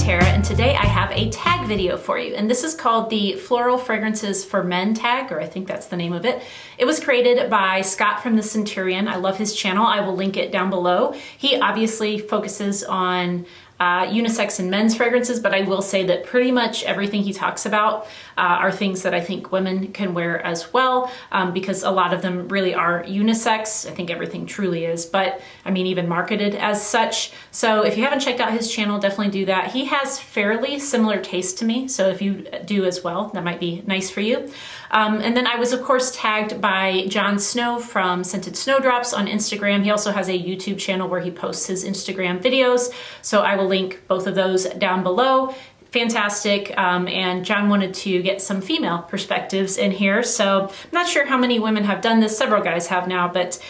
Tara, and today I have a tag video for you, and this is called the Floral Fragrances for Men tag, or I think that's the name of it. It was created by Scott from the Centurion. I love his channel. I will link it down below. He obviously focuses on unisex and men's fragrances, but I will say that pretty much everything he talks about are things that I think women can wear as well, because a lot of them really are unisex. I think everything truly is, but I mean even marketed as such. So if you haven't checked out his channel, definitely do that. He has fairly similar taste to me, so if you do as well, that might be nice for you. And then I was of course tagged by Jon Snow from Scented Snowdrops on Instagram. He also has a YouTube channel where he posts his Instagram videos, so I will link both of those down below. Fantastic, and John wanted to get some female perspectives in here, so I'm not sure how many women have done this. Several guys have now, but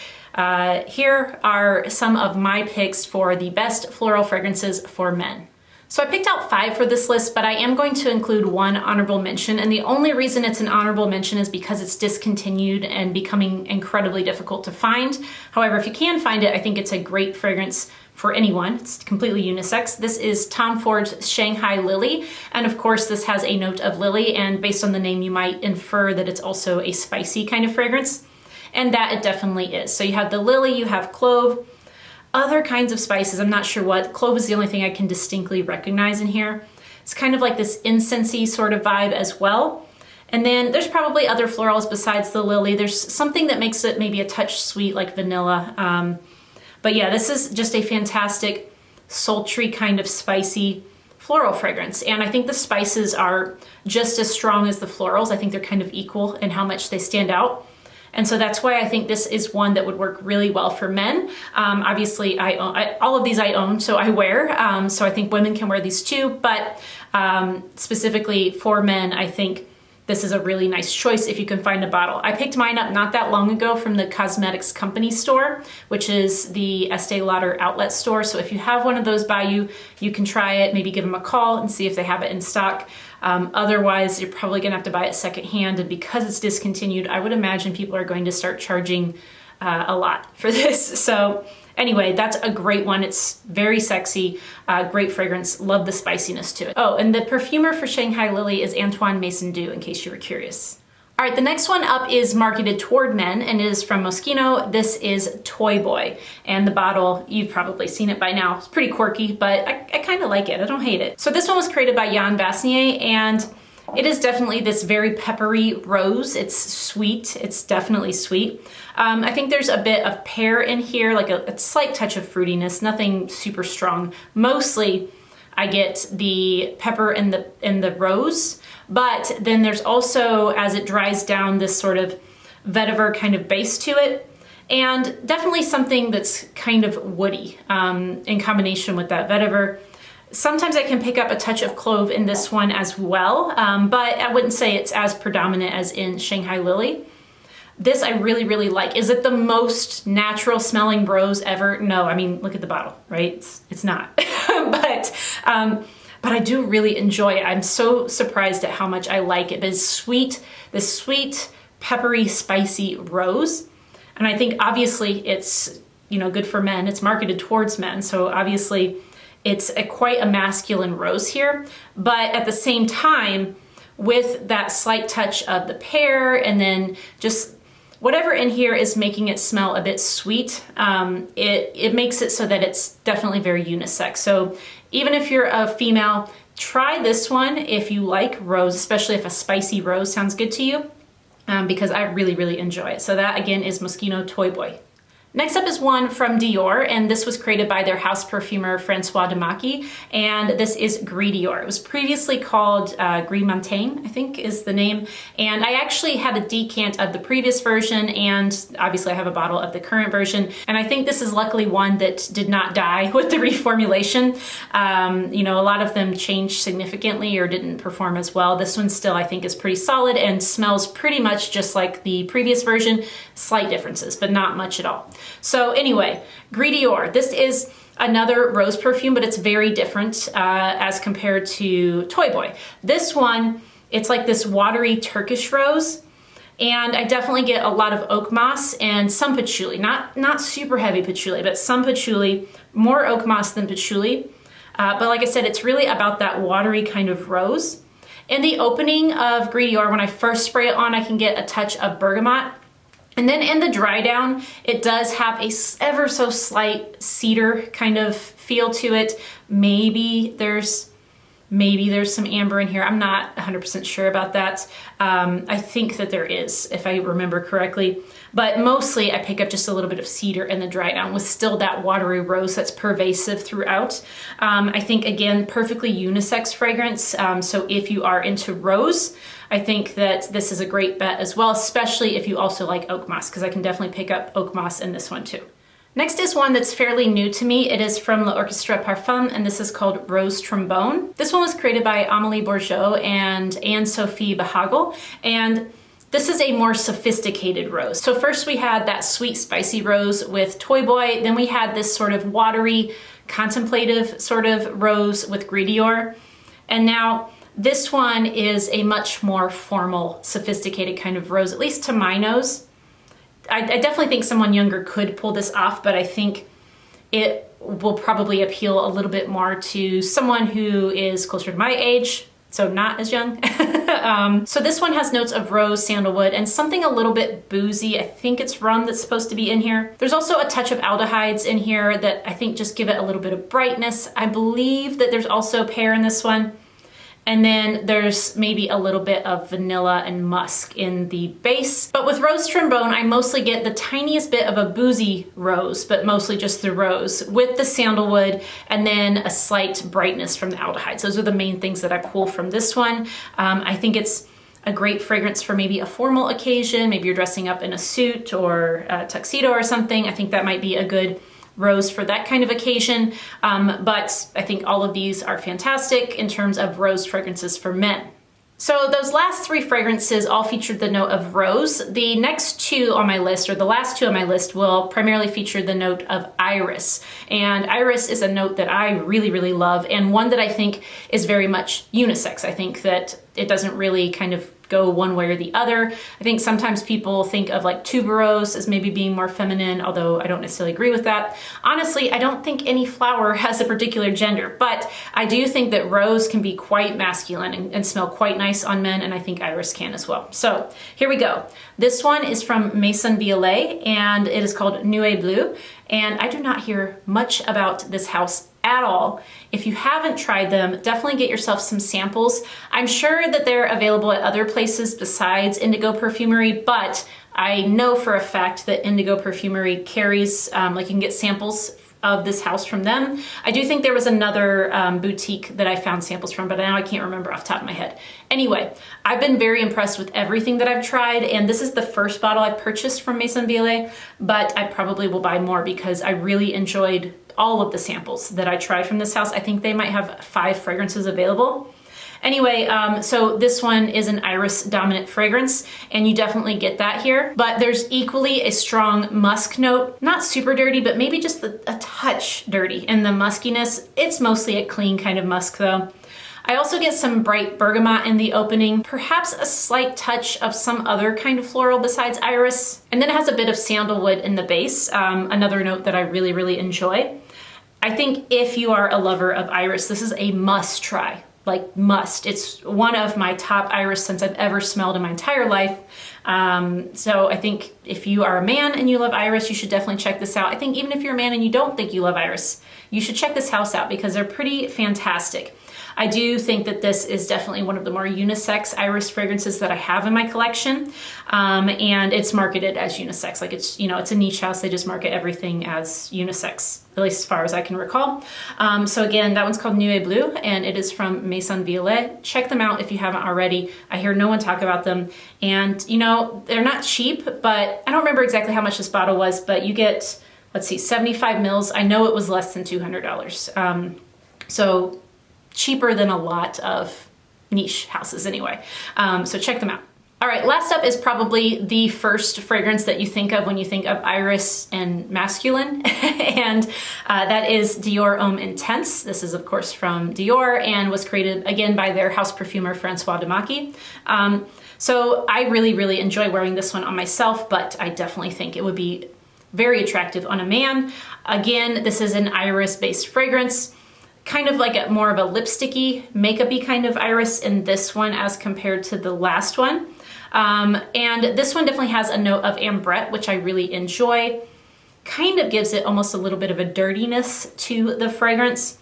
here are some of my picks for the best floral fragrances for men. So I picked out 5 for this list, but I am going to include 1 honorable mention, and the only reason it's an honorable mention is because it's discontinued and becoming incredibly difficult to find. However, if you can find it, I think it's a great fragrance for anyone. It's completely unisex. This is Tom Ford's Shanghai Lily, and of course this has a note of lily, and based on the name you might infer that it's also a spicy kind of fragrance, and that it definitely is. So you have the lily, you have clove, other kinds of spices, I'm not sure what. Clove is the only thing I can distinctly recognize in here. It's kind of like this incensey sort of vibe as well. And then there's probably other florals besides the lily. There's something that makes it maybe a touch sweet like vanilla. But yeah, this is just a fantastic, sultry kind of spicy floral fragrance. And I think the spices are just as strong as the florals. I think they're kind of equal in how much they stand out. And so that's why I think this is one that would work really well for men. Obviously, all of these I own, so I wear. So I think women can wear these too, but specifically for men, I think this is a really nice choice if you can find a bottle. I picked mine up not that long ago from the Cosmetics Company store, which is the Estee Lauder outlet store. So if you have one of those by you, you can try it, maybe give them a call and see if they have it in stock. Otherwise, you're probably gonna have to buy it secondhand, and because it's discontinued, I would imagine people are going to start charging a lot for this. So anyway, that's a great one. It's very sexy, great fragrance, love the spiciness to it. Oh, and the perfumer for Shanghai Lily is Antoine Maison, in case you were curious. All right, the next one up is marketed toward men and it is from Moschino. This is Toy Boy, and the bottle, you've probably seen it by now. It's pretty quirky, but I kind of like it. I don't hate it. So this one was created by Jan Vasnier, and it is definitely this very peppery rose. It's sweet, it's definitely sweet. I think there's a bit of pear in here, like a slight touch of fruitiness, nothing super strong. Mostly I get the pepper and the rose, but then there's also, as it dries down, this sort of vetiver kind of base to it, and definitely something that's kind of woody in combination with that vetiver. Sometimes I can pick up a touch of clove in this one as well, but I wouldn't say it's as predominant as in Shanghai Lily. This I really, really like. Is it the most natural smelling rose ever? No, I mean, look at the bottle, right? It's not. But I do really enjoy it. I'm so surprised at how much I like it. This sweet, peppery, spicy rose. And I think obviously it's, you know, good for men. It's marketed towards men, so obviously it's quite a masculine rose here, but at the same time, with that slight touch of the pear and then just whatever in here is making it smell a bit sweet, it makes it so that it's definitely very unisex. So even if you're a female, try this one if you like rose, especially if a spicy rose sounds good to you, because I really, really enjoy it. So that again is Moschino Toy Boy. Next up is one from Dior, and this was created by their house perfumer, Francois Demaki, and this is Gris Dior. It was previously called Gris Montaigne, I think is the name, and I actually had a decant of the previous version, and obviously I have a bottle of the current version, and I think this is luckily one that did not die with the reformulation. You know, a lot of them changed significantly or didn't perform as well. This one still I think is pretty solid and smells pretty much just like the previous version. Slight differences, but not much at all. So anyway, Gris Dior. This is another rose perfume, but it's very different as compared to Toy Boy. This one, it's like this watery Turkish rose, and I definitely get a lot of oak moss and some patchouli. Not super heavy patchouli, but some patchouli, more oak moss than patchouli. But like I said, it's really about that watery kind of rose. In the opening of Gris Dior, when I first spray it on, I can get a touch of bergamot. And then in the dry down, it does have a ever so slight cedar kind of feel to it. Maybe there's some amber in here. I'm not 100% sure about that. I think that there is, if I remember correctly. But mostly I pick up just a little bit of cedar in the dry down with still that watery rose that's pervasive throughout. I think, again, perfectly unisex fragrance. So if you are into rose, I think that this is a great bet as well, especially if you also like oak moss, because I can definitely pick up oak moss in this one too. Next is one that's fairly new to me. It is from Orchestra Parfums, and this is called Rose Trombone. This one was created by Amélie Bourgeot and Anne-Sophie Bahagel, and this is a more sophisticated rose. So first we had that sweet, spicy rose with Toy Boy, then we had this sort of watery, contemplative sort of rose with Gris Dior, and now this one is a much more formal, sophisticated kind of rose, at least to my nose. I definitely think someone younger could pull this off, but I think it will probably appeal a little bit more to someone who is closer to my age, so not as young. So this one has notes of rose, sandalwood, and something a little bit boozy. I think it's rum that's supposed to be in here. There's also a touch of aldehydes in here that I think just give it a little bit of brightness. I believe that there's also pear in this one. And then there's maybe a little bit of vanilla and musk in the base. But with Rose Trombone, I mostly get the tiniest bit of a boozy rose, but mostly just the rose with the sandalwood and then a slight brightness from the aldehydes. Those are the main things that I pull from this one. I think it's a great fragrance for maybe a formal occasion. Maybe you're dressing up in a suit or a tuxedo or something. I think that might be a good rose for that kind of occasion, but I think all of these are fantastic in terms of rose fragrances for men. So those last three fragrances all featured the note of rose. The next two on my list, or the last two on my list, will primarily feature the note of iris. And iris is a note that I really, really love, and one that I think is very much unisex. I think that it doesn't really kind of go one way or the other. I think sometimes people think of like tuberose as maybe being more feminine, although I don't necessarily agree with that. Honestly, I don't think any flower has a particular gender, but I do think that rose can be quite masculine and smell quite nice on men, and I think iris can as well. So here we go. This one is from Maison and it is called Nuee Bleue, and I do not hear much about this house at all. If you haven't tried them, definitely get yourself some samples. I'm sure that they're available at other places besides Indigo Perfumery, but I know for a fact that Indigo Perfumery carries, like you can get samples of this house from them. I do think there was another boutique that I found samples from, but now I can't remember off the top of my head. Anyway, I've been very impressed with everything that I've tried, and this is the first bottle I purchased from Maison, but I probably will buy more because I really enjoyed all of the samples that I tried from this house. I think they might have 5 fragrances available. Anyway, so this one is an iris dominant fragrance, and you definitely get that here, but there's equally a strong musk note, not super dirty, but maybe just a touch dirty in the muskiness. It's mostly a clean kind of musk though. I also get some bright bergamot in the opening, perhaps a slight touch of some other kind of floral besides iris, and then it has a bit of sandalwood in the base, another note that I really, really enjoy. I think if you are a lover of iris, this is a must try. Like must. It's one of my top iris scents I've ever smelled in my entire life. So I think if you are a man and you love iris, you should definitely check this out. I think even if you're a man and you don't think you love iris, you should check this house out because they're pretty fantastic. I do think that this is definitely one of the more unisex iris fragrances that I have in my collection. And it's marketed as unisex. Like it's, you know, it's a niche house. They just market everything as unisex, at least as far as I can recall. So again, that one's called Nuee Bleue, and it is from Maison. Check them out if you haven't already. I hear no one talk about them. And you know, they're not cheap, but I don't remember exactly how much this bottle was, but you get, let's see, 75 mils. I know it was less than $200. So cheaper than a lot of niche houses anyway. So check them out. All right, last up is probably the first fragrance that you think of when you think of iris and masculine, and that is Dior Homme Intense. This is of course from Dior and was created again by their house perfumer Francois Demaki. So I really, really enjoy wearing this one on myself, but I definitely think it would be very attractive on a man. Again, this is an iris-based fragrance. kind of like a more of a lipsticky, makeup-y kind of iris in this one as compared to the last one. And this one definitely has a note of ambrette, which I really enjoy. Kind of gives it almost a little bit of a dirtiness to the fragrance.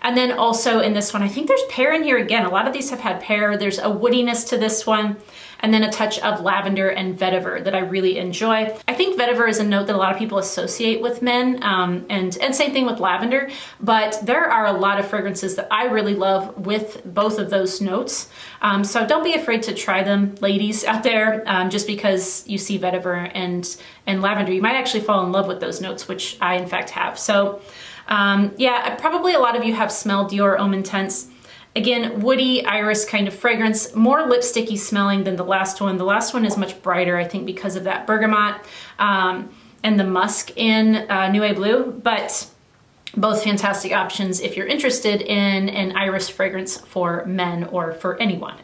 And then also in this one, I think there's pear in here again. A lot of these have had pear. There's a woodiness to this one, and then a touch of lavender and vetiver that I really enjoy. I think vetiver is a note that a lot of people associate with men, and same thing with lavender, but there are a lot of fragrances that I really love with both of those notes. So don't be afraid to try them, ladies out there, just because you see vetiver and lavender. You might actually fall in love with those notes, which I in fact have. So yeah, probably a lot of you have smelled Dior Homme Intense. Again, woody iris kind of fragrance, more lipsticky smelling than the last one. The last one is much brighter, I think, because of that bergamot and the musk in Nuee Bleue, but both fantastic options if you're interested in an iris fragrance for men or for anyone.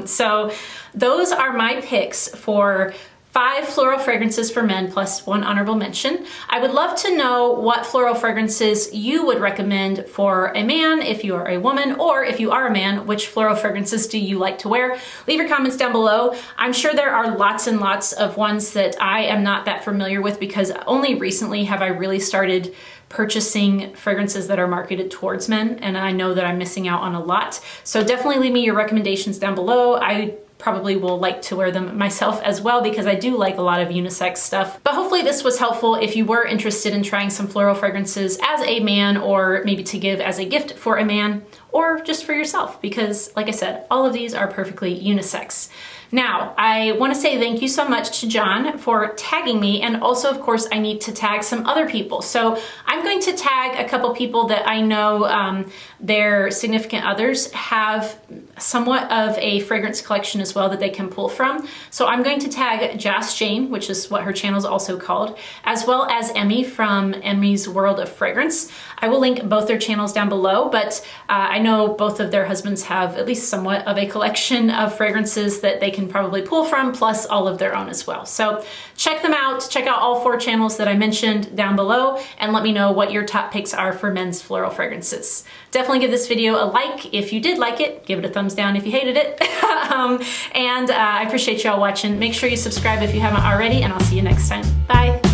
So those are my picks for 5 floral fragrances for men plus 1 honorable mention. I would love to know what floral fragrances you would recommend for a man if you are a woman, or if you are a man, which floral fragrances do you like to wear? Leave your comments down below. I'm sure there are lots and lots of ones that I am not that familiar with, because only recently have I really started purchasing fragrances that are marketed towards men, and I know that I'm missing out on a lot. So definitely leave me your recommendations down below. I probably will like to wear them myself as well, because I do like a lot of unisex stuff. But hopefully this was helpful if you were interested in trying some floral fragrances as a man, or maybe to give as a gift for a man, or just for yourself, because like I said, all of these are perfectly unisex. Now, I want to say thank you so much to John for tagging me, and also, of course, I need to tag some other people. So I'm going to tag a couple people that I know their significant others have somewhat of a fragrance collection as well that they can pull from. So I'm going to tag Jas Jane, which is what her channel is also called, as well as Emmy from Emmy's World of Fragrance. I will link both their channels down below, but I know both of their husbands have at least somewhat of a collection of fragrances that they can probably pull from, plus all of their own as well. So check them out. Check out all 4 channels that I mentioned down below, and let me know what your top picks are for men's floral fragrances. Definitely give this video a like if you did like it. Give it a thumbs down if you hated it. And I appreciate y'all watching. Make sure you subscribe if you haven't already, and I'll see you next time. Bye.